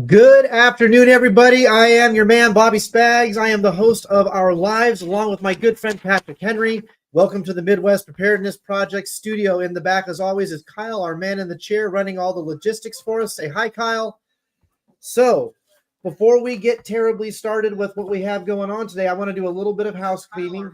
Good afternoon, everybody. I am your man, Bobby Spags. I am the host of our lives, along with my good friend, Patrick Henry. Welcome to the Midwest Preparedness Project studio. In the back, as always, is Kyle, our man in the chair, running all the logistics for us. Say hi, Kyle. So, before we get terribly started with what we have going on today, I want to do a little bit of house cleaning.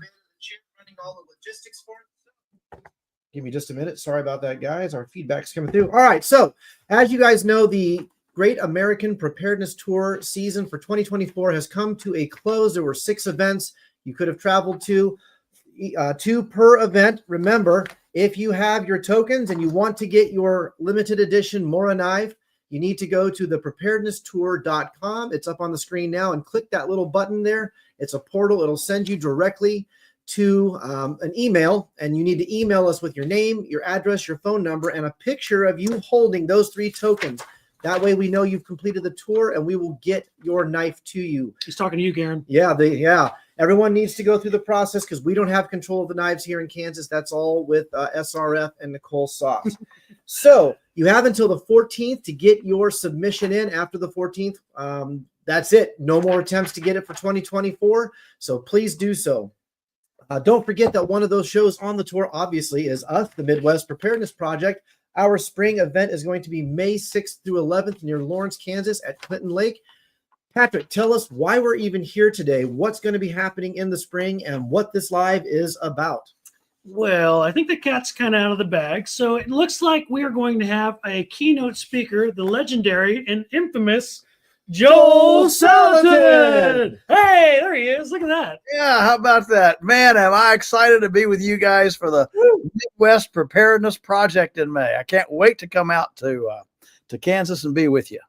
Give me just a minute. Sorry about that, guys. Our feedback's coming through. All right. So, as you guys know, the Great American Preparedness Tour season for 2024 has come to a close. There were 6 events you could have traveled to, 2 per event. Remember, if you have your tokens and you want to get your limited edition Mora knife, you need to go to the preparednesstour.com. It's up on the screen now, and click that little button there. It's a portal. It'll send you directly to an email, and you need to email us with your name, your address, your phone number, and a picture of you holding those 3 tokens. That way we know you've completed the tour, and we will get your knife to you. He's talking to you, Garen. Yeah. Everyone needs to go through the process because we don't have control of the knives here in Kansas. That's all with SRF and Nicole Sauce. So you have until the 14th to get your submission in. After the 14th, that's it. No more attempts to get it for 2024. So please do so. Don't forget that one of those shows on the tour, obviously, is us, the Midwest Preparedness Project. Our spring event is going to be May 6th through 11th near Lawrence, Kansas at Clinton Lake. Patrick, tell us why we're even here today, what's going to be happening in the spring, and what this live is about. Well, I think the cat's kind of out of the bag. So it looks like we are going to have a keynote speaker, the legendary and infamous Joel Salatin. Hey, there he is. Look at that. Yeah, how about that? Man, am I excited to be with you guys for the Midwest Preparedness Project in May. I can't wait to come out to Kansas and be with you.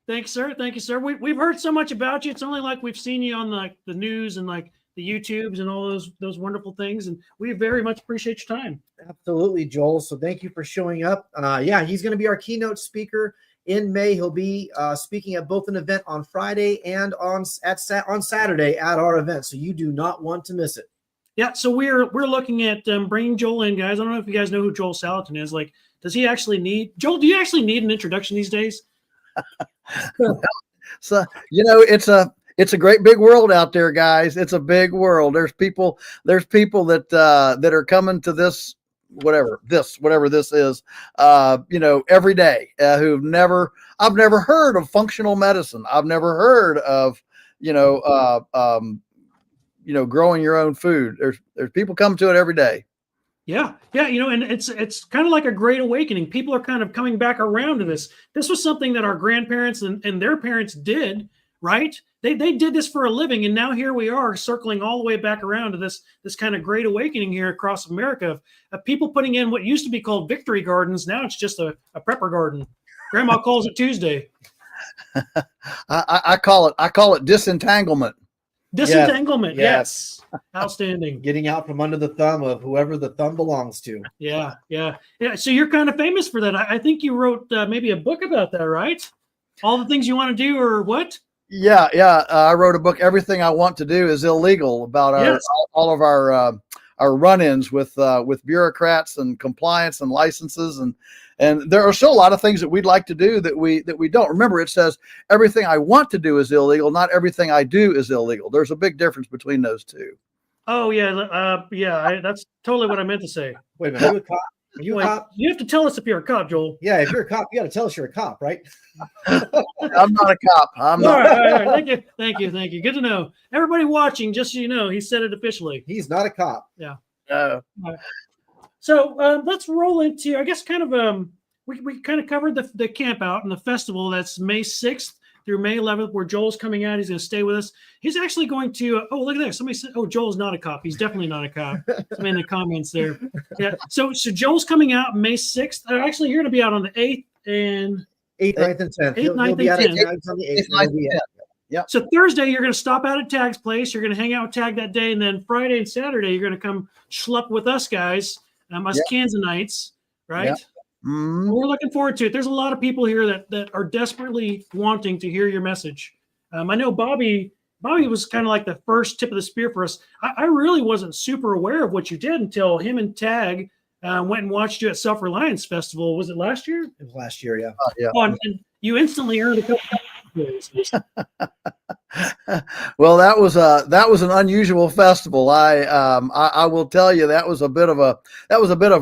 Thanks, sir. Thank you, sir. We've heard so much about you. It's only like we've seen you on the news and like the YouTubes and all those wonderful things. And we very much appreciate your time. Absolutely, Joel. So thank you for showing up. He's going to be our keynote speaker in May. He'll be speaking at both an event on Friday and on Saturday at our event. So you do not want to miss it. Yeah. So we're looking at bringing Joel in, guys. I don't know if you guys know who Joel Salatin is. Like, does he actually need Joel? Do you actually need an introduction these days? So, it's a great big world out there, guys. It's a big world. There's people that are coming to this, whatever this is, every day, I've never heard of functional medicine. I've never heard of, growing your own food. There's people come to it every day. Yeah. And it's kind of like a great awakening. People are kind of coming back around to this. This was something that our grandparents and their parents did, right? They did this for a living, and now here we are circling all the way back around to this kind of great awakening here across America of people putting in what used to be called victory gardens. Now it's just a prepper garden. Grandma calls it Tuesday. I call it disentanglement. Disentanglement, yes. Outstanding. Getting out from under the thumb of whoever the thumb belongs to. Yeah. So you're kind of famous for that. I think you wrote maybe a book about that, right? All the things you want to do, or what? Yeah. I wrote a book, Everything I Want to Do is Illegal, about all of our run-ins with bureaucrats and compliance and licenses, and there are still a lot of things that we'd like to do that we don't. Remember, it says everything I want to do is illegal, not everything I do is illegal. There's a big difference between those two. Oh yeah, that's totally what I meant to say. Wait a minute, are you a cop? Are you a cop? You have to tell us if you're a cop, Joel. Yeah, if you're a cop, you got to tell us you're a cop, right? I'm not a cop. I'm not. All right. Thank you. Good to know. Everybody watching, just so you know, he said it officially. He's not a cop. Yeah. No. Right. So let's roll into, I guess, kind of we kind of covered the camp out and the festival. That's May 6th through May 11th, where Joel's coming out. He's going to stay with us. He's actually going to, look at that. Somebody said, Joel's not a cop. He's definitely not a cop. Somebody in the comments there. Yeah. So Joel's coming out May 6th. Actually, you're going to be out on the 8th and 8th, 9th, and 10th. 8th, 9th, and 10th. On the 8th. Yeah. So Thursday, you're going to stop out at Tag's place. You're going to hang out with Tag that day. And then Friday and Saturday, you're going to come schlepp with us guys, us Kansanites, right? Yep. Mm-hmm. We're looking forward to it. There's a lot of people here that are desperately wanting to hear your message. I know Bobby was kind of like the first tip of the spear for us. I really wasn't super aware of what you did until him and Tag went and watched you at Self-Reliance Festival. Was it last year? It was last year, yeah. Yeah. Oh, and you instantly earned a couple Well, that was an unusual festival. I will tell you that was a bit of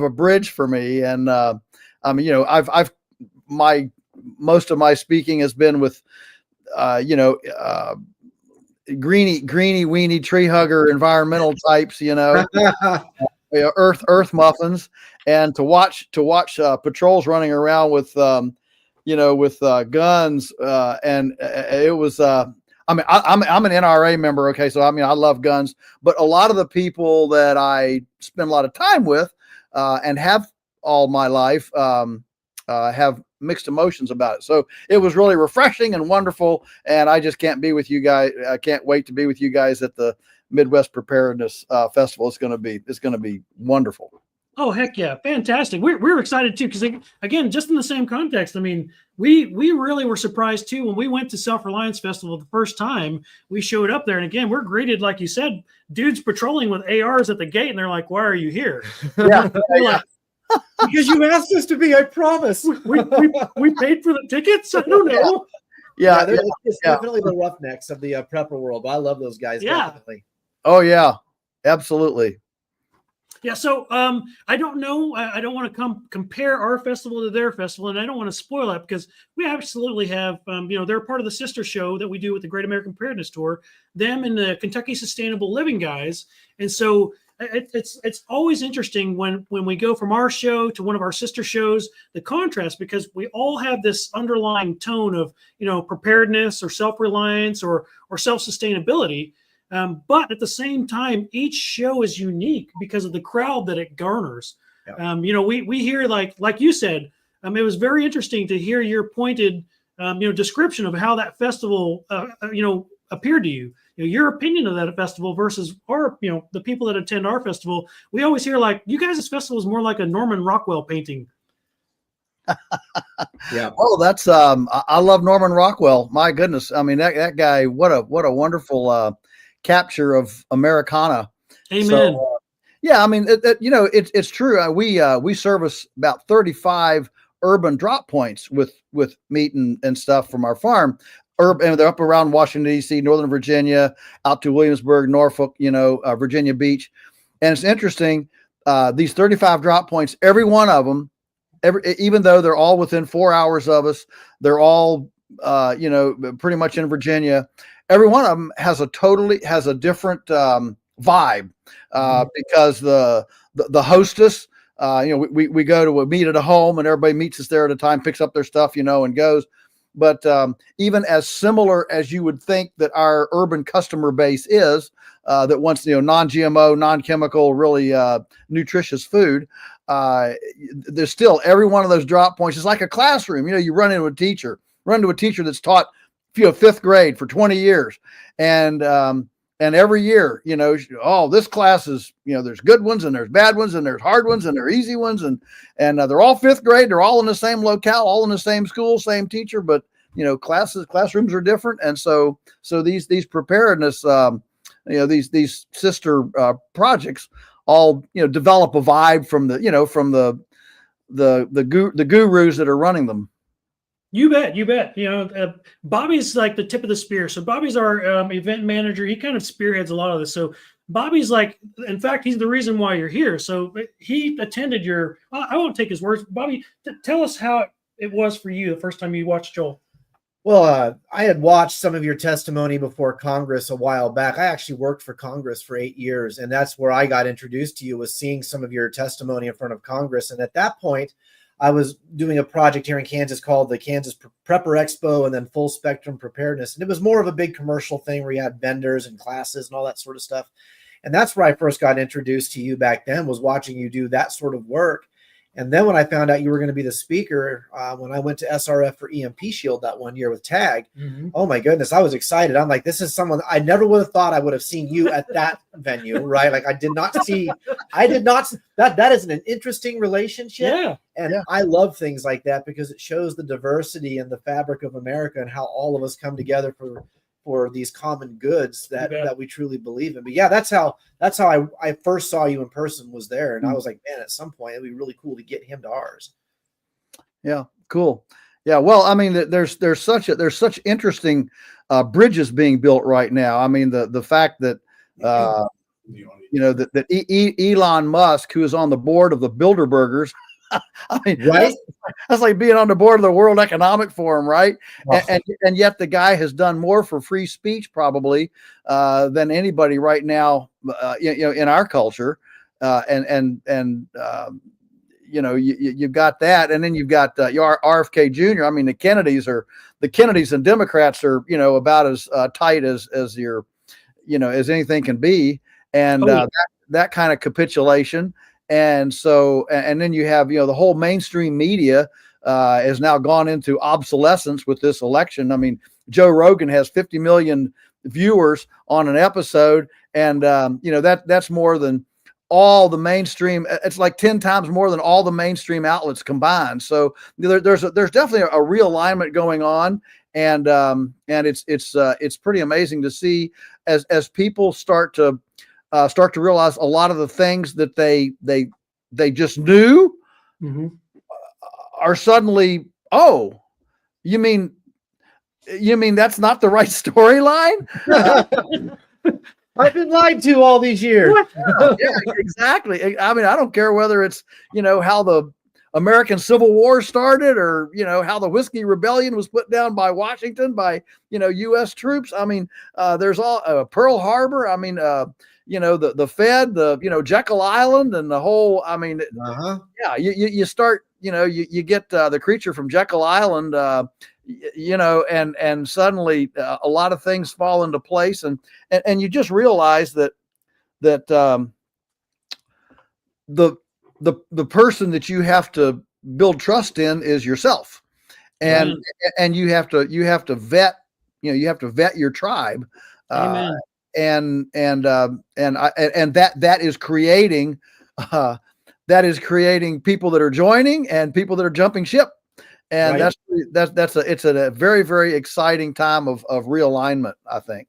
a bridge for me. And I mean, I've most of my speaking has been with greeny weenie tree hugger environmental types, earth muffins, and to watch patrols running around with guns, and it was I mean, I'm an NRA member. Okay. So, I mean, I love guns, but a lot of the people that I spend a lot of time with, and have all my life, have mixed emotions about it. So it was really refreshing and wonderful. And I just can't be with you guys. I can't wait to be with you guys at the Midwest Preparedness Festival. It's going to be wonderful. Oh, heck yeah. Fantastic. We're excited too. Cause again, just in the same context, I mean, we really were surprised too. When we went to Self-Reliance Festival the first time we showed up there. And again, we're greeted, like you said, dudes patrolling with ARs at the gate. And they're like, why are you here? Yeah. Like, because you asked us to be, I promise. We paid for the tickets. I don't know. Yeah. It's definitely the roughnecks of the prepper world. But I love those guys. Yeah. Definitely. Oh yeah, absolutely. Yeah, so I don't know. I don't want to compare our festival to their festival, and I don't want to spoil it because we absolutely have. They're part of the sister show that we do with the Great American Preparedness Tour. Them and the Kentucky Sustainable Living guys, and so it's always interesting when we go from our show to one of our sister shows, the contrast, because we all have this underlying tone of preparedness or self-reliance or self-sustainability. But at the same time, each show is unique because of the crowd that it garners. Yeah. We hear like you said, it was very interesting to hear your pointed, description of how that festival, appeared to you. Your opinion of that festival versus our, the people that attend our festival. We always hear like, you guys' festival is more like a Norman Rockwell painting. Yeah. Oh, that's I love Norman Rockwell. My goodness. I mean, that guy, what a wonderful capture of Americana. Amen. So, yeah, I mean, it's true. We service about 35 urban drop points with meat and stuff from our farm. And they're up around Washington, D.C., Northern Virginia, out to Williamsburg, Norfolk, Virginia Beach. And it's interesting, these 35 drop points, every one of them, even though they're all within 4 hours of us, they're all, pretty much in Virginia. Every one of them has a different vibe, because the hostess, we go to a meet at a home and everybody meets us there at a time, picks up their stuff, and goes. But even as similar as you would think that our urban customer base is, that wants non-GMO, non-chemical, really nutritious food, there's still every one of those drop points is like a classroom. You run into a teacher that's taught fifth grade for 20 years, and every year, this class is, there's good ones and there's bad ones and there's hard ones and there's easy ones, and they're all fifth grade. They're all in the same locale, all in the same school, same teacher, but classrooms are different. And so these preparedness, these sister projects all develop a vibe from the gurus that are running them. You bet. Bobby's like the tip of the spear. So Bobby's our event manager. He kind of spearheads a lot of this. So Bobby's like, in fact, he's the reason why you're here. So he attended I won't take his words. Bobby, tell us how it was for you the first time you watched Joel. Well, I had watched some of your testimony before Congress a while back. I actually worked for Congress for 8 years, and that's where I got introduced to you, was seeing some of your testimony in front of Congress. And at that point, I was doing a project here in Kansas called the Kansas Prepper Expo and then Full Spectrum Preparedness. And it was more of a big commercial thing where you had vendors and classes and all that sort of stuff. And that's where I first got introduced to you back then, was watching you do that sort of work. And then when I found out you were going to be the speaker, when I went to SRF for EMP Shield that one year with TAG, oh my goodness, I was excited. I'm like, this is someone I never would have thought I would have seen you at that venue, right? Like that is an interesting relationship. Yeah. And I love things like that because it shows the diversity and the fabric of America and how all of us come together for these common goods that we truly believe in. But yeah, that's how I first saw you in person, was there. And I was like, man, at some point it'd be really cool to get him to ours. Yeah, cool. Yeah, well, I mean, there's such interesting bridges being built right now. I mean, the fact that Elon Musk, who is on the board of the Bilderbergers, I mean, Right? that's like being on the board of the World Economic Forum, right? Oh. And yet the guy has done more for free speech probably than anybody right now, in our culture, you've got that, and then you've got your RFK Jr. I mean, the Kennedys and Democrats are, about as tight as your, as anything can be, and that kind of capitulation. And so, and then you have, the whole mainstream media has now gone into obsolescence with this election. I mean, Joe Rogan has 50 million viewers on an episode, and that's more than all the mainstream. It's like 10 times more than all the mainstream outlets combined. So there's definitely a realignment going on, and it's pretty amazing to see as people start to realize a lot of the things that they just knew are suddenly, oh, you mean that's not the right storyline? I've been lied to all these years. Yeah, exactly. I mean, I don't care whether it's, how the American Civil War started, or, how the Whiskey Rebellion was put down by Washington by, U.S. troops. I mean, there's all Pearl Harbor. I mean, the Fed, Jekyll Island, and the whole, I mean, yeah, you start, you get the creature from Jekyll Island, and suddenly a lot of things fall into place, and you just realize that the person that you have to build trust in is yourself, and you have to vet, you have to vet your tribe. Amen. And that is creating people that are joining and people that are jumping ship, and Right. it's a very, very exciting time of realignment, I think.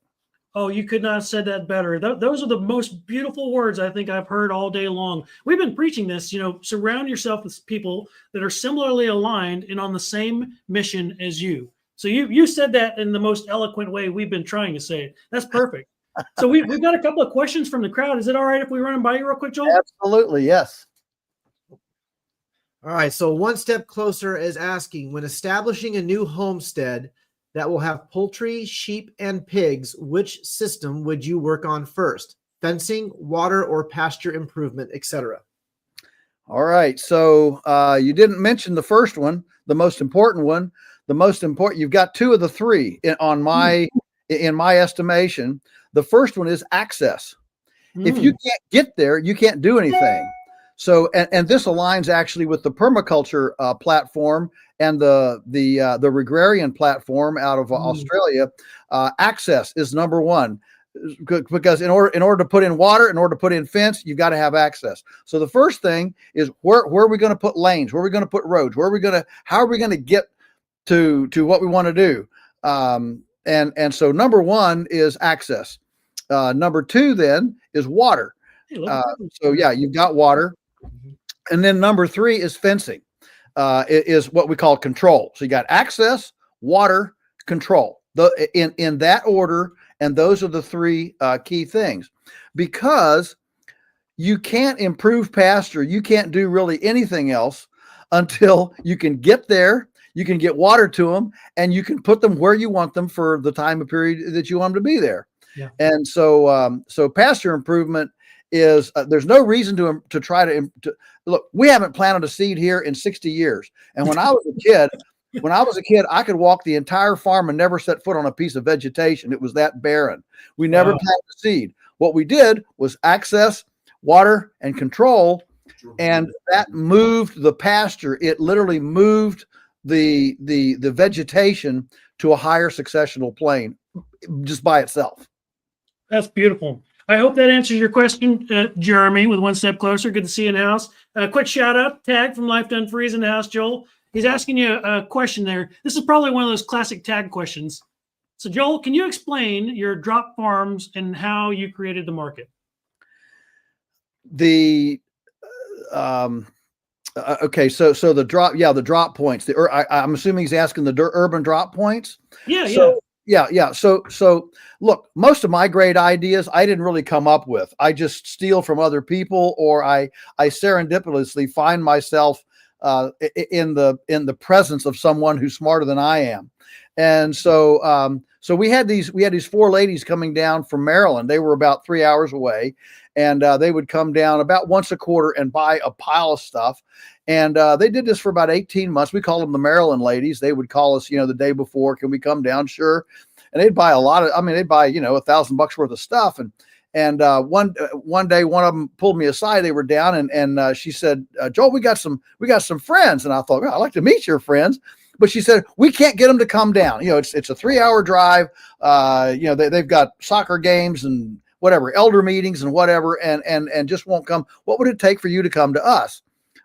Oh, you could not have said that better. Those are the most beautiful words I think I've heard all day long. We've been preaching this, surround yourself with people that are similarly aligned and on the same mission as you. So you said that in the most eloquent way we've been trying to say it. That's perfect. So we've got a couple of questions from the crowd. Is it all right if we run them by you real quick, Joel? Absolutely, yes. All right. So One Step Closer is asking, when establishing a new homestead that will have poultry, sheep, and pigs, which system would you work on first? Fencing, water, or pasture improvement, etc. All right. So you didn't mention the first one, the most important one. You've got two of the three in my estimation. The first one is access. If you can't get there, you can't do anything. So, and this aligns actually with the permaculture platform and the regrarian platform out of Australia. Access is number one, because in order to put in water, in order to put in fence, you've got to have access. So the first thing is where are we going to put lanes? Where are we going to put roads? How are we going to get to what we want to do? And so number one is access. Number two then is water. So yeah, you've got water. And then number three is fencing. It is what we call control. So you got access, water, control. In that order, and those are the three key things. Because you can't improve pasture, you can't do really anything else until you can get there, you can get water to them, and you can put them where you want them for the time of period that you want them to be there. Yeah. And so pasture improvement is there's no reason to try to look. We haven't planted a seed here in 60 years. And when I was a kid, I could walk the entire farm and never set foot on a piece of vegetation. It was that barren. We never planted a seed. What we did was access, water, and control, and that moved the pasture. It literally moved the vegetation to a higher successional plane just by itself. That's beautiful. I hope that answers your question, Jeremy, with One Step Closer. Good to see you in the house. Quick shout out, Tag from Life Done Freeze in the house, Joel. He's asking you a question there. This is probably one of those classic Tag questions. So, Joel, can you explain your drop farms and how you created the market? Okay, so the drop points. I'm assuming he's asking the urban drop points. Yeah, Yeah. So look, most of my great ideas I didn't really come up with. I just steal from other people, or I serendipitously find myself in the presence of someone who's smarter than I am. And so we had these 4 ladies coming down from Maryland. They were about 3 hours away, and they would come down about once a quarter and buy a pile of stuff. And they did this for about 18 months. We call them the Maryland ladies. They would call us, the day before, can we come down? Sure. And they'd buy they'd buy, $1,000 worth of stuff. And one day, one of them pulled me aside. They were down, and she said, Joel, we got some friends. And I thought, I'd like to meet your friends. But she said, we can't get them to come down. It's a 3-hour drive. They've got soccer games and whatever, elder meetings and whatever, and just won't come. What would it take for you to come to us?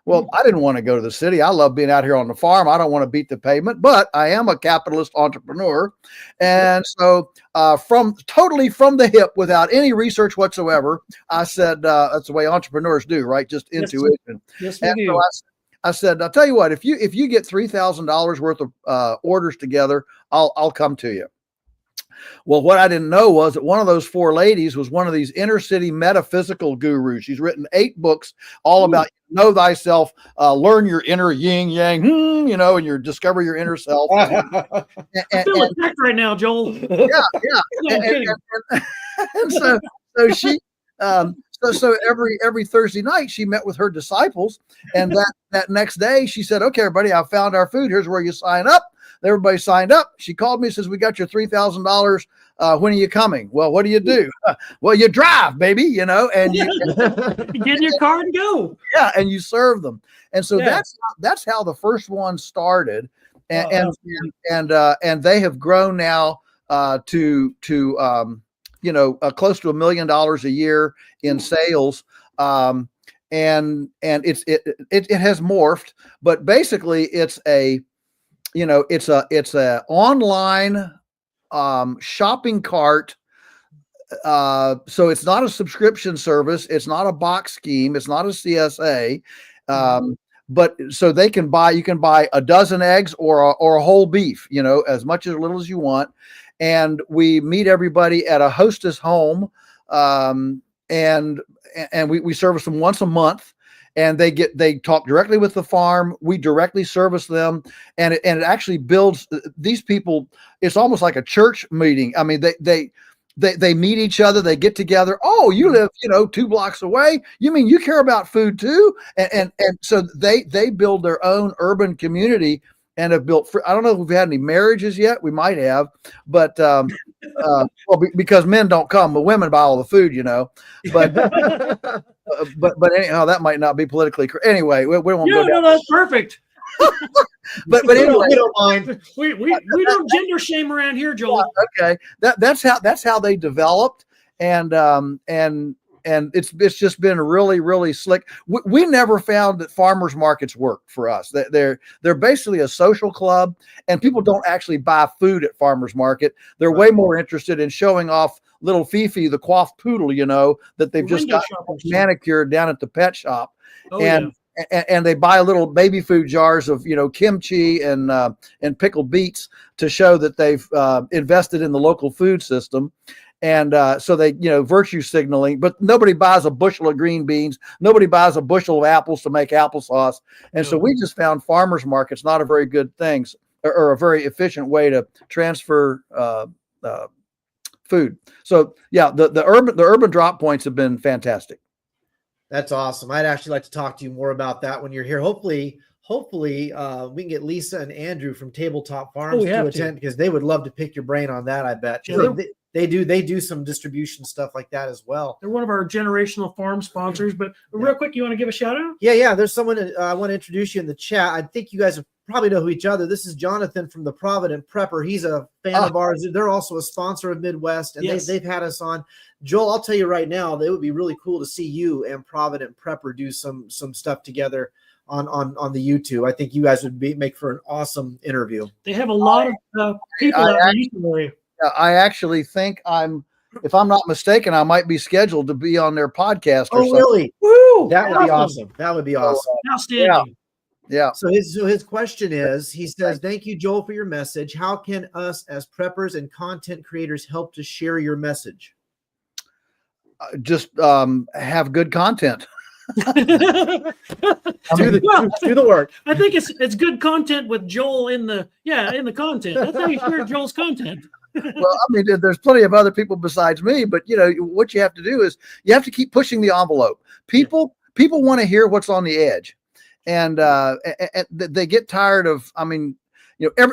Well, I didn't want to go to the city. I love being out here on the farm. I don't want to beat the pavement, but I am a capitalist entrepreneur. And so from the hip, without any research whatsoever, I said, that's the way entrepreneurs do, right? Just intuition. Yes, we do. So I said, I'll tell you what, if you get $3,000 worth of orders together, I'll come to you. Well, what I didn't know was that one of those 4 ladies was one of these inner city metaphysical gurus. She's written 8 books all about know thyself, learn your inner yin yang, and you discover your inner self. I feel attacked right now, Joel. Yeah. And so she, so every Thursday night she met with her disciples, and that next day she said, okay, everybody, I found our food. Here's where you sign up. Everybody signed up. She called me and says, we got your $3,000. When are you coming? Well, what do you do? Well, you drive, baby, and you get in your car and go. Yeah. And you serve them. And so that's how the first one started. And they have grown now to close to $1 million a year in sales. And it has morphed, but basically it's a online shopping cart. So it's not a subscription service. It's not a box scheme. It's not a CSA. But so you can buy a dozen eggs or a whole beef, as much as little as you want. And we meet everybody at a hostess home. And we service them once a month. And they talk directly with the farm. We directly service them, and it actually builds these people. It's almost like a church meeting. I mean, they meet each other. They get together. Oh, you live 2 blocks away. You mean you care about food too? And so they build their own urban community and have built. I don't know if we've had any marriages yet. We might have, but because men don't come, but women buy all the food, But. But anyhow, that might not be politically correct. Anyway, we won't go down. No, that's perfect. but anyway, we don't mind. We don't gender shame around here, Joel. Okay, that's how they developed, and it's just been really, really slick. We never found that farmers markets worked for us. They're basically a social club, and people don't actually buy food at farmers market. They're way more interested in showing off little Fifi, the coiffed poodle, that they've just got manicured down at the pet shop. And they buy little baby food jars of, kimchi and pickled beets to show that they've invested in the local food system. And so they, virtue signaling, but nobody buys a bushel of green beans. Nobody buys a bushel of apples to make applesauce. And so we just found farmers markets not a very good thing, or a very efficient way to transfer food. So the urban drop points have been fantastic. That's awesome. I'd actually like to talk to you more about that when you're here. Hopefully we can get Lisa and Andrew from Tabletop Farms to attend, because they would love to pick your brain on that. I bet. Yeah. They do some distribution stuff like that as well. They're one of our generational farm sponsors. But real quick, you want to give a shout out? Yeah. There's someone I want to introduce you in the chat. I think you guys probably know who each other. This is Jonathan from the Provident Prepper. He's a fan of ours. They're also a sponsor of Midwest, and they've had us on. Joel, I'll tell you right now, it would be really cool to see you and Provident Prepper do some stuff together on the YouTube. I think you guys would make for an awesome interview. They have a lot of people that used to. I actually think if I'm not mistaken, I might be scheduled to be on their podcast. Oh, really? Woo! That would be awesome. That would be awesome. Outstanding. Yeah. So his question is, he says, thank you, Joel, for your message. How can us as preppers and content creators help to share your message? Just have good content. Do the work. I think it's good content with Joel in the content. That's how you share Joel's content. Well, I mean, there's plenty of other people besides me, but what you have to do is you have to keep pushing the envelope. People want to hear what's on the edge, and they get tired of. I mean,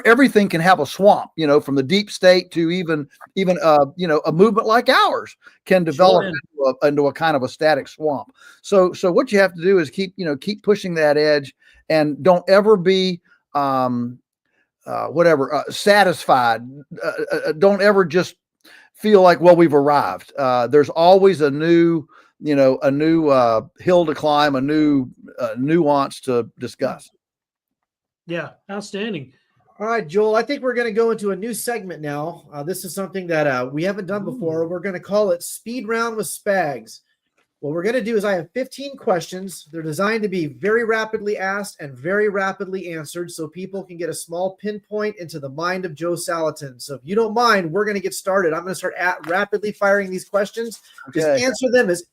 everything can have a swamp. From the deep state to even a movement like ours can develop into a kind of a static swamp. So what you have to do is keep pushing that edge, and don't ever be satisfied. Don't ever just feel like, well, we've arrived. There's always a new hill to climb, a new nuance to discuss. Yeah, outstanding. All right, Joel, I think we're going to go into a new segment now. This is something that we haven't done before. We're going to call it Speed Round with Spags. What we're going to do is I have 15 questions. They're designed to be very rapidly asked and very rapidly answered so people can get a small pinpoint into the mind of Joe Salatin. So if you don't mind, we're going to get started. I'm going to start rapidly firing these questions. Okay. Just answer them as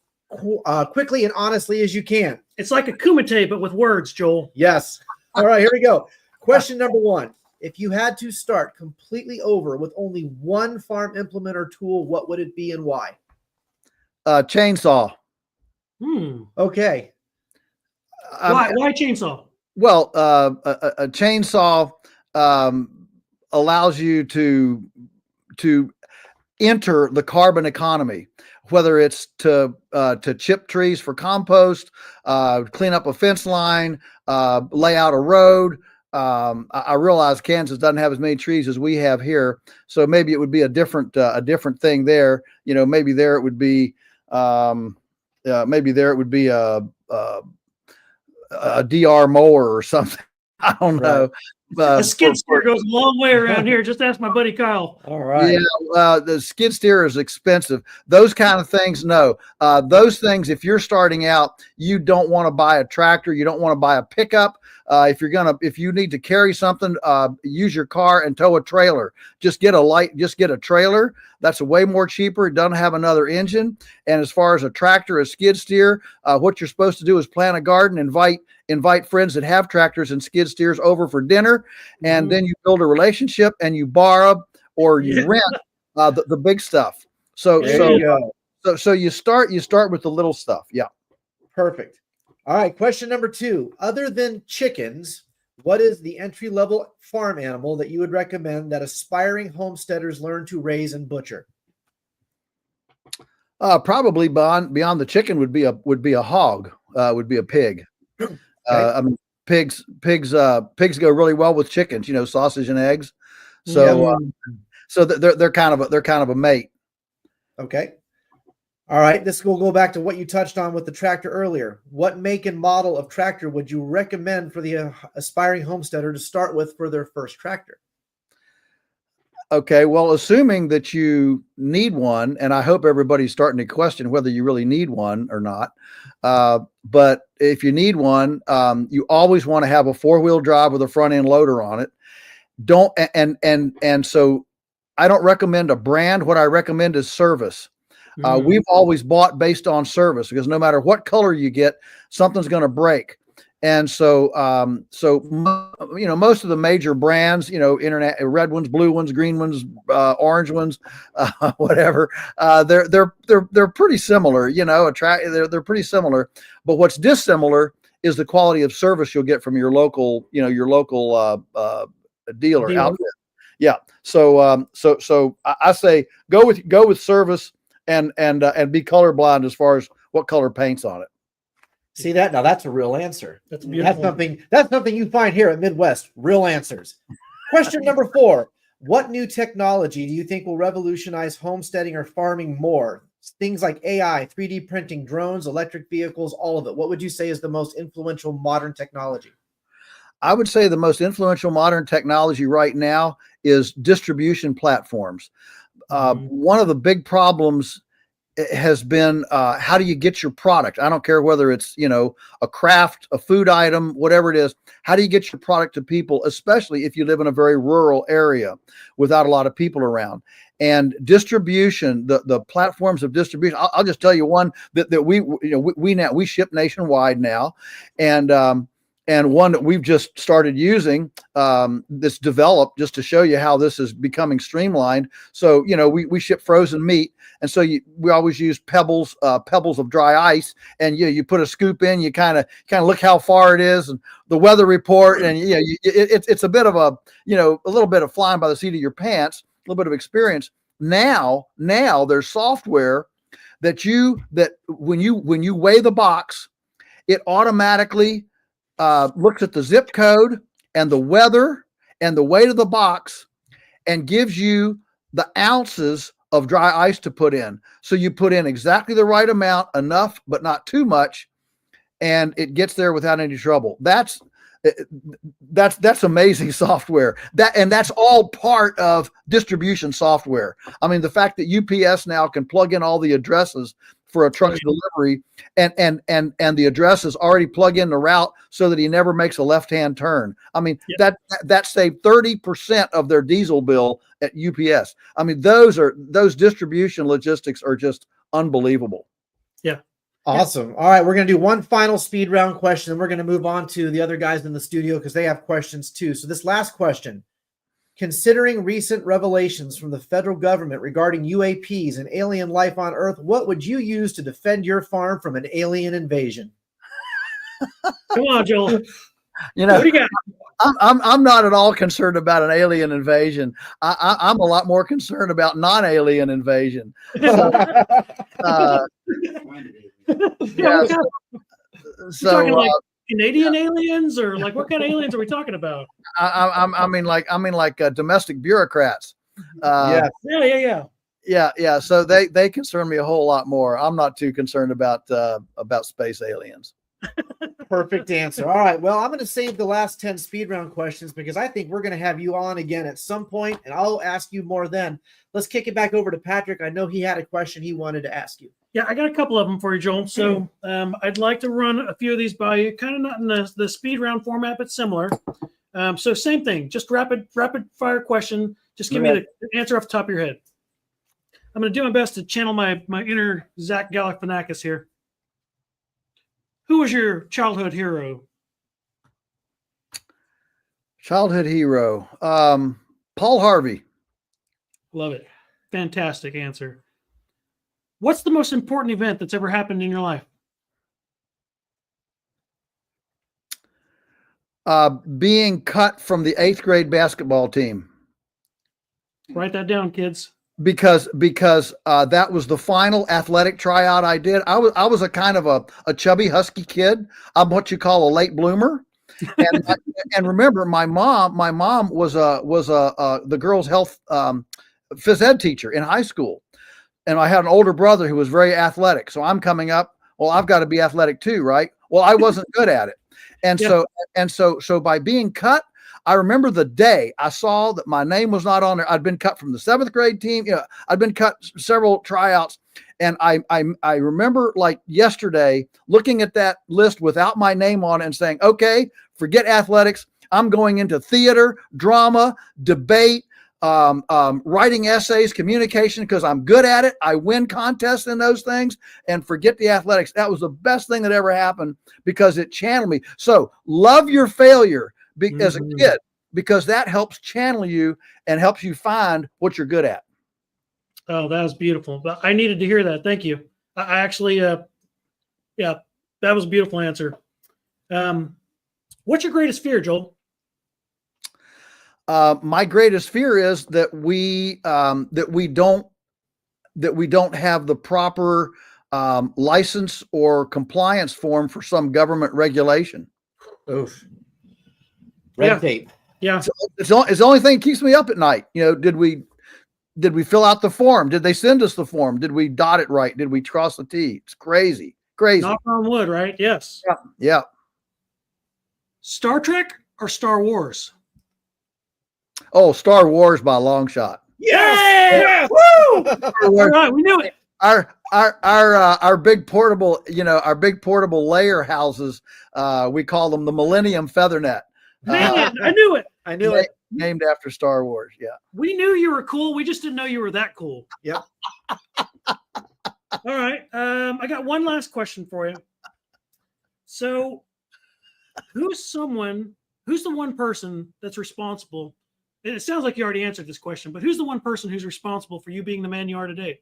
quickly and honestly as you can. It's like a kumite, but with words, Joel. Yes. All right, here we go. Question number 1. If you had to start completely over with only one farm implement or tool, what would it be and why? Chainsaw. Okay. Why chainsaw? Well, a chainsaw allows you to enter the carbon economy, whether it's to chip trees for compost, clean up a fence line, lay out a road. I realize Kansas doesn't have as many trees as we have here, so maybe it would be a different thing there. Maybe there it would be a DR mower or something. I don't know. The skid steer goes a long way around here. Just ask my buddy Kyle. All right. Yeah, the skid steer is expensive. Those kind of things, no. Those things, if you're starting out, you don't want to buy a tractor. You don't want to buy a pickup. If you need to carry something, use your car and tow a trailer. Just get a trailer. That's way more cheaper. It doesn't have another engine. And as far as a tractor, a skid steer, what you're supposed to do is plant a garden, invite friends that have tractors and skid steers over for dinner, and then you build a relationship and you borrow or you rent the big stuff. So you start with the little stuff. Yeah. Perfect. All right. Question number 2. Other than chickens, what is the entry-level farm animal that you would recommend that aspiring homesteaders learn to raise and butcher? Probably beyond the chicken would be a hog, would be a pig. Okay. I mean, pigs go really well with chickens, sausage and eggs. So, so they're kind of a mate. Okay. All right. This will go back to what you touched on with the tractor earlier. What make and model of tractor would you recommend for the aspiring homesteader to start with for their first tractor? Okay. Well, assuming that you need one, and I hope everybody's starting to question whether you really need one or not. But if you need one, you always want to have a 4-wheel drive with a front end loader on it. So I don't recommend a brand. What I recommend is service. We've always bought based on service because no matter what color you get, something's going to break. And so, most of the major brands, internet, red ones, blue ones, green ones, orange ones, whatever, they're pretty similar, they're pretty similar, but what's dissimilar is the quality of service you'll get from your local dealer out there. Yeah. So I say go with service and be colorblind as far as what color paint's on it. See that? Now that's a real answer. That's beautiful. That's something you find here at Midwest. Real answers. Question number 4. What new technology do you think will revolutionize homesteading or farming more? Things like AI, 3D printing, drones, electric vehicles, all of it. What would you say is the most influential modern technology? I would say the most influential modern technology right now is distribution platforms. One of the big problems has been how do you get your product? I don't care whether it's, you know, a craft, a food item, whatever it is. How do you get your product to people, especially if you live in a very rural area without a lot of people around? And distribution, the platforms of distribution. I'll just tell you one that we ship nationwide now, and one that we've just started using that's developed just to show you how this is becoming streamlined. So, you know, we ship frozen meat. And so we always use pebbles of dry ice, and you put a scoop in, you kind of look how far it is, and the weather report, and it's a bit of a little bit of flying by the seat of your pants, a little bit of experience. Now there's software that when you weigh the box, it automatically looks at the zip code and the weather and the weight of the box and gives you the ounces of dry ice to put in. So you put in exactly the right amount, enough, but not too much, and it gets there without any trouble. That's amazing software. That's all part of distribution software. I mean, the fact that UPS now can plug in all the addresses for a truck's delivery, and the addresses already plug in the route so that he never makes a left-hand turn. I mean, that saved 30% of their diesel bill at UPS. I mean, those distribution logistics are just unbelievable. Yeah. Awesome. All right, we're going to do one final speed round question, and we're going to move on to the other guys in the studio because they have questions too. So this last question: considering recent revelations from the federal government regarding UAPs and alien life on Earth, what would you use to defend your farm from an alien invasion? Come on, Joel. You know, what do you got? I'm not at all concerned about an alien invasion. I'm a lot more concerned about non-alien invasion. Yeah. So talking like Canadian aliens, or like what kind of aliens are we talking about? I mean like domestic bureaucrats. Yeah. So they concern me a whole lot more. I'm not too concerned about space aliens. Perfect answer. All right. Well, I'm going to save the last 10 speed round questions because I think we're going to have you on again at some point, and I'll ask you more then. Let's kick it back over to Patrick. I know he had a question he wanted to ask you. Yeah, I got a couple of them for you, Joel. So I'd like to run a few of these by you, kind of not in the speed round format, but similar. So same thing, just rapid fire question. Just give me the answer off the top of your head. I'm going to do my best to channel my inner Zach Galifianakis here. Who was your childhood hero? Childhood hero, Paul Harvey. Love it. Fantastic answer. What's the most important event that's ever happened in your life? Being cut from the 8th grade basketball team. Write that down, kids. Because that was the final athletic tryout I did. I was a kind of a chubby, husky kid. I'm what you call a late bloomer. And remember, my mom was the girls' health phys ed teacher in high school. And I had an older brother who was very athletic. So I'm coming up, well, I've got to be athletic too, right? Well, I wasn't good at it. And so by being cut, I remember the day I saw that my name was not on there. I'd been cut from the 7th grade team. I'd been cut several tryouts. And I remember like yesterday looking at that list without my name on it and saying, okay, forget athletics. I'm going into theater, drama, debate, writing essays, communication, because I'm good at it. I win contests in those things, and forget the athletics. That was the best thing that ever happened because it channeled me. So love your failure as a kid, because that helps channel you and helps you find what you're good at. Oh, that was beautiful. I needed to hear that. Thank you. I actually, that was a beautiful answer. What's your greatest fear, Joel? My greatest fear is that we don't have the proper license or compliance form for some government regulation. Oof. Red tape. Yeah. It's the only thing that keeps me up at night. Did we fill out the form? Did they send us the form? Did we dot it right? Did we cross the T? It's crazy. Knock on wood, right? Yes. Yeah. Star Trek or Star Wars? Oh, Star Wars by a long shot. Yes! Woo! All right, we knew it. our big portable, our big portable layer houses, we call them the Millennium Feathernet. Man, I knew it. I knew it. Named after Star Wars. Yeah. We knew you were cool. We just didn't know you were that cool. Yep. All right. I got one last question for you. So who's the one person that's responsible? And it sounds like you already answered this question, but who's the one person who's responsible for you being the man you are today?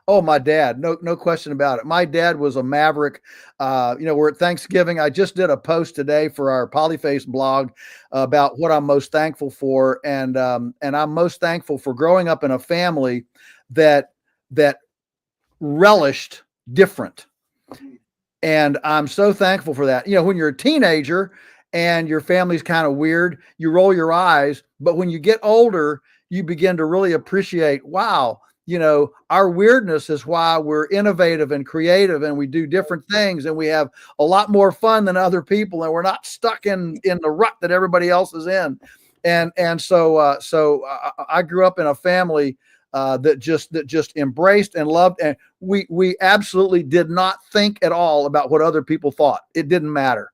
Oh, my dad. No question about it. My dad was a maverick. We're at Thanksgiving. I just did a post today for our Polyface blog about what I'm most thankful for. And I'm most thankful for growing up in a family that relished different. And I'm so thankful for that. When you're a teenager and your family's kind of weird, you roll your eyes. But when you get older, you begin to really appreciate, wow, our weirdness is why we're innovative and creative, and we do different things, and we have a lot more fun than other people, and we're not stuck in the rut that everybody else is in. And so I grew up in a family that just embraced and loved, and we absolutely did not think at all about what other people thought. It didn't matter.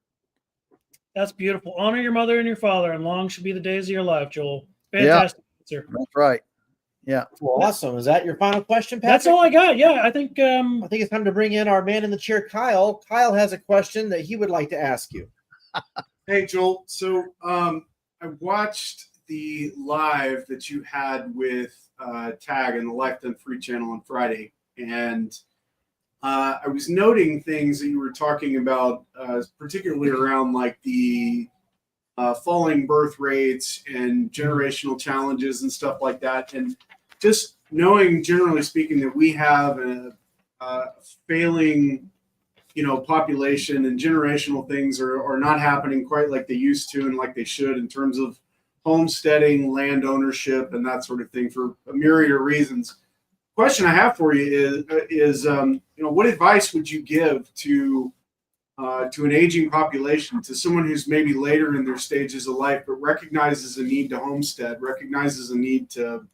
That's beautiful. Honor your mother and your father, and long should be the days of your life, Joel. Fantastic answer. That's right. Yeah. Well, awesome. Is that your final question, Patrick? That's all I got. Yeah, I think it's time to bring in our man in the chair, Kyle. Kyle has a question that he would like to ask you. Hey, Joel. So I watched the live that you had with Tag and the Life Done Free channel on Friday, and I was noting things that you were talking about, particularly around like the falling birth rates and generational challenges and stuff like that. And just knowing, generally speaking, that we have a failing, population, and generational things are not happening quite like they used to and like they should in terms of homesteading, land ownership, and that sort of thing for a myriad of reasons. Question I have for you is what advice would you give to an aging population, to someone who's maybe later in their stages of life, but recognizes a need to homestead, recognizes a need to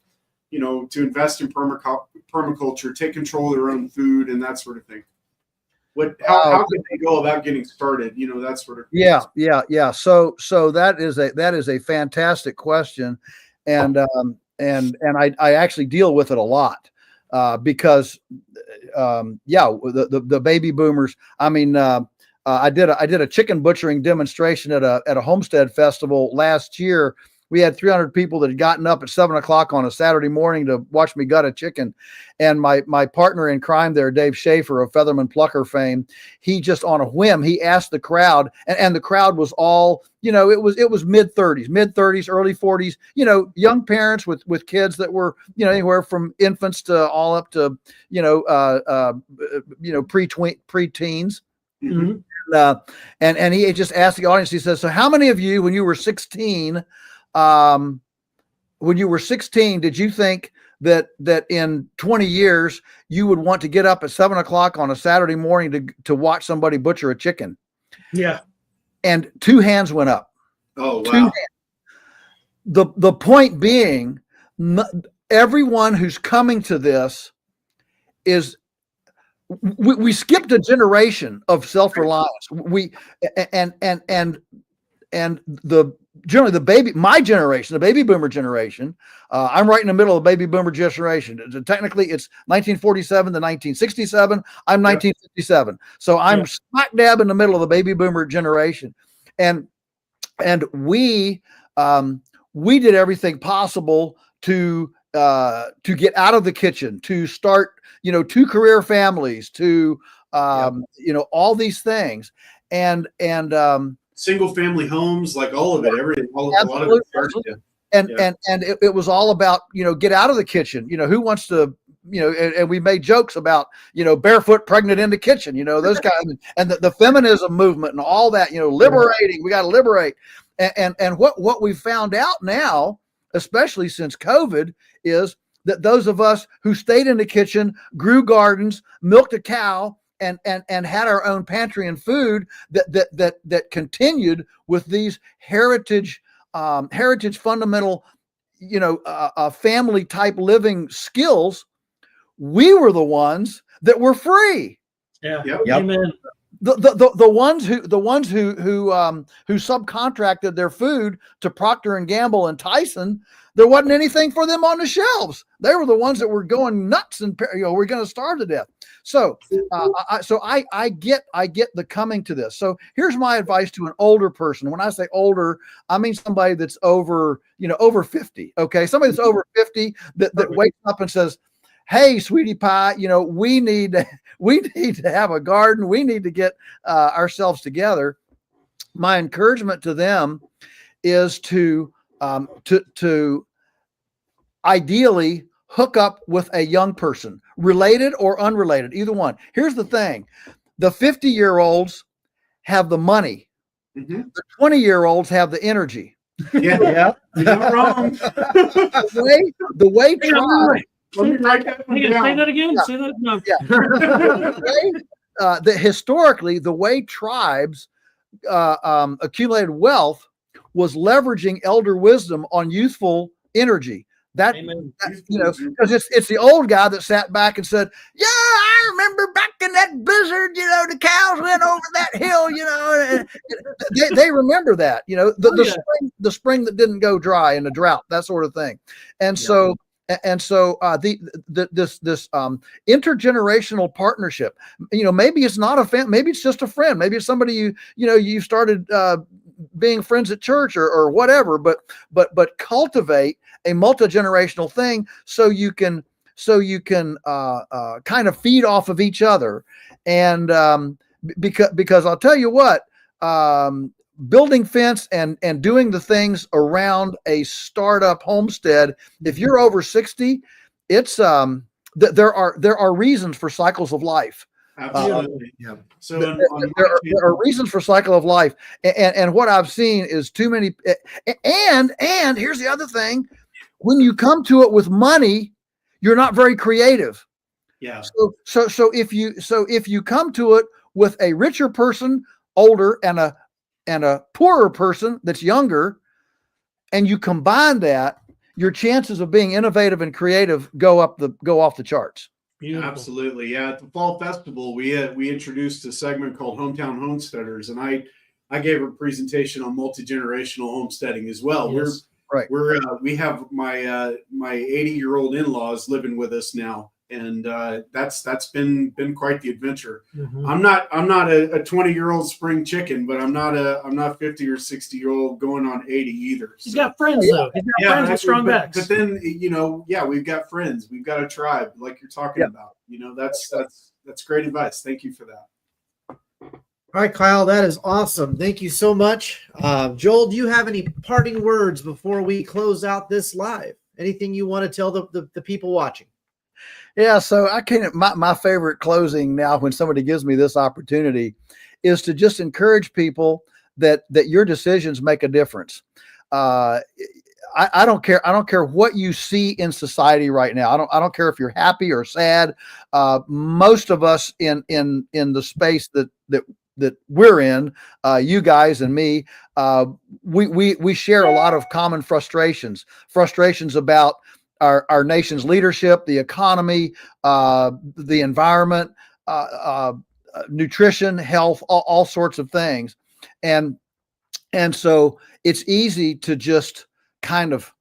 invest in permaculture, take control of their own food, and that sort of thing? How could they go about getting started? That sort of thing. Yeah. So that is a fantastic question, and I actually deal with it a lot because the baby boomers. I mean, I did a chicken butchering demonstration at a homestead festival last year. We had 300 people that had gotten up at 7:00 on a Saturday morning to watch me gut a chicken. And my partner in crime there, Dave Schaefer of Featherman Plucker fame, he just on a whim, he asked the crowd, and the crowd was all, it was mid-30s, early 40s, young parents with kids that were, anywhere from infants to all up to, pre-teens. Mm-hmm. And he just asked the audience, he says, so how many of you, when you were 16, did you think that in 20 years you would want to get up at 7:00 on a Saturday morning to watch somebody butcher a chicken? Yeah. And 2 hands went up. Oh, wow. 2 hands. The point being, everyone who's coming to this is, we skipped a generation of self-reliance. My generation, the baby boomer generation, I'm right in the middle of the baby boomer generation. Technically, it's 1947 to 1967. I'm 1957. So I'm smack dab in the middle of the baby boomer generation. And we did everything possible to get out of the kitchen, to start, 2 career families, to, all these things. And single family homes, like all of it, everything, a lot of it starts to, and it was all about, get out of the kitchen. Who wants to, and we made jokes about, barefoot pregnant in the kitchen, those guys, and the feminism movement and all that, liberating, we got to liberate. And what we found out now, especially since COVID, is that those of us who stayed in the kitchen, grew gardens, milked a cow, and had our own pantry and food that continued with these heritage fundamental, family type living skills, we were the ones that were free. Yeah. Yep. Amen. The ones who subcontracted their food to Procter and Gamble and Tyson, there wasn't anything for them on the shelves. They were the ones that were going nuts and we're going to starve to death. So I get the coming to this. So here's my advice to an older person. When I say older, I mean somebody that's over 50. Okay, somebody that's over 50 that wakes up and says, "Hey, sweetie pie, we need to have a garden. We need to get ourselves together." My encouragement to them is to ideally hook up with a young person, related or unrelated, either one. Here's the thing: the 50-year-olds have the money. Mm-hmm. The 20-year-olds have the energy. Yeah. You're not wrong. The way tribe. Let me write that one down. Say that again. Yeah. Say that. No. Yeah. Historically, the way tribes accumulated wealth was leveraging elder wisdom on youthful energy. Because it's the old guy that sat back and said, "Yeah, I remember back in that blizzard, the cows went over that hill, and they remember that, the spring that didn't go dry in the drought, that sort of thing." And so this intergenerational partnership, maybe it's not a fan, maybe it's just a friend, maybe it's somebody you started being friends at church or whatever, but cultivate a multi-generational thing so you can kind of feed off of each other. And because I'll tell you what, building fence and doing the things around a startup homestead, if you're over 60, it's there are reasons for cycles of life. Absolutely. Yeah. So there are reasons for cycle of life, and what I've seen is too many. And here's the other thing: when you come to it with money, you're not very creative. Yeah. So if you come to it with a richer person, older, and a poorer person that's younger, and you combine that, your chances of being innovative and creative go off the charts. Beautiful. Absolutely. Yeah. At the fall festival, we introduced a segment called Hometown Homesteaders, and I gave a presentation on multi-generational homesteading as well. Yes. We have my 80-year-old in-laws living with us now, and that's been quite the adventure. Mm-hmm. I'm not a 20-year-old spring chicken, but I'm not 50 or 60-year-old going on 80 either. He's got friends though. He's got friends with strong backs. But then we've got friends, we've got a tribe, like you're talking about. That's great advice. Thank you for that. All right, Kyle, that is awesome. Thank you so much. Joel, do you have any parting words before we close out this live? Anything you want to tell the people watching? Yeah, so my favorite closing now when somebody gives me this opportunity is to just encourage people that your decisions make a difference. I don't care. I don't care what you see in society right now. I don't care if you're happy or sad. Most of us in the space that we're in, you guys and me, we share a lot of common frustrations about our nation's leadership, the economy, the environment, nutrition, health, all sorts of things. And so it's easy to just kind of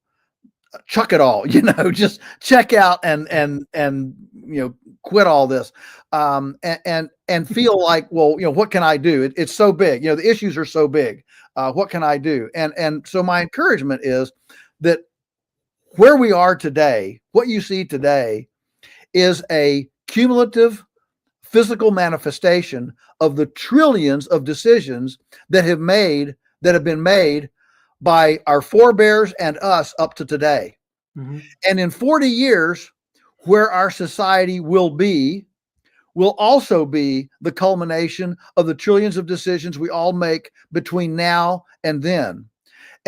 chuck it all, just check out and quit all this, and feel like, well, what can I do? It's so big, the issues are so big. What can I do? And so my encouragement is that where we are today, what you see today is a cumulative physical manifestation of the trillions of decisions that have been made by our forebears and us up to today. Mm-hmm. And in 40 years, where our society will also be the culmination of the trillions of decisions we all make between now and then.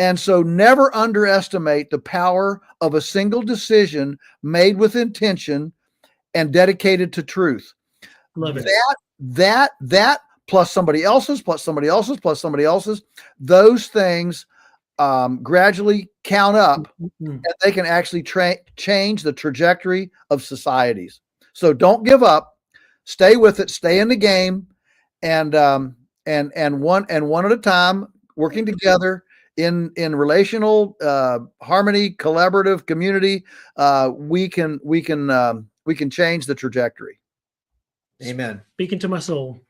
And so never underestimate the power of a single decision made with intention and dedicated to truth. Love it. That plus somebody else's, plus somebody else's, plus somebody else's, those things gradually count up, and they can actually change the trajectory of societies. So don't give up. stay with it, stay in the game, and one at a time, working together in relational harmony, collaborative community, we can change the trajectory. Amen. Speaking to my soul.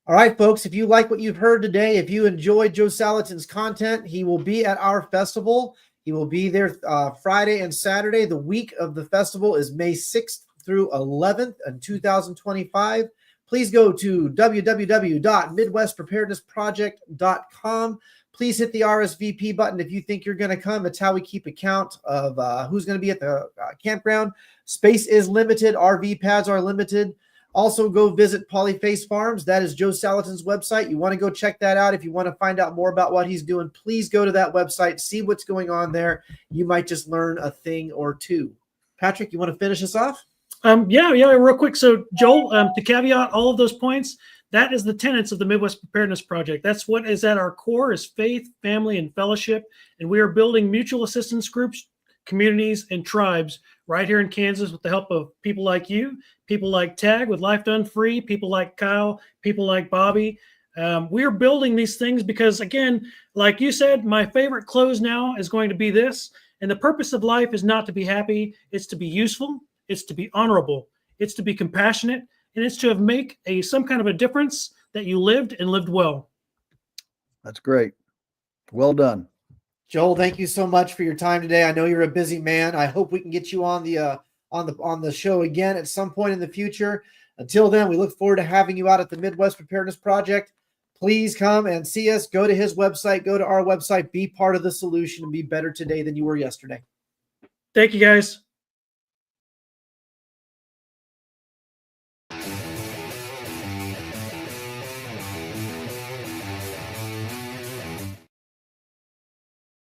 All right, folks, if you like what you've heard today, if you enjoyed Joe Salatin's content, he will be at our festival. He will be there Friday and Saturday. The week of the festival is May 6th through 11th in 2025. Please go to www.midwestpreparednessproject.com. Please hit the RSVP button if you think you're going to come. It's how we keep account of who's going to be at the campground. Space is limited. RV pads are limited. Also, go visit Polyface Farms. That is Joe Salatin's website. You want to go check that out. If you want to find out more about what he's doing, please go to that website, see what's going on there. You might just learn a thing or two. Patrick, you want to finish us off? Yeah, real quick. So, Joel, to caveat all of those points, that is the tenets of the Midwest Preparedness Project. That's what is at our core is faith, family, and fellowship. And we are building mutual assistance groups, communities, and tribes right here in Kansas with the help of people like you, people like Tag with Life Done Free, people like Kyle, people like Bobby. We are building these things because, again, like you said, my favorite close now is going to be this. And the purpose of life is not to be happy. It's to be useful. It's to be honorable. It's to be compassionate. And it's to make some kind of a difference that you lived and lived well. That's great. Well done. Joel, thank you so much for your time today. I know you're a busy man. I hope we can get you on the show again at some point in the future. Until then, we look forward to having you out at the Midwest Preparedness Project. Please come and see us. Go to his website, go to our website, be part of the solution, and be better today than you were yesterday. Thank you, guys.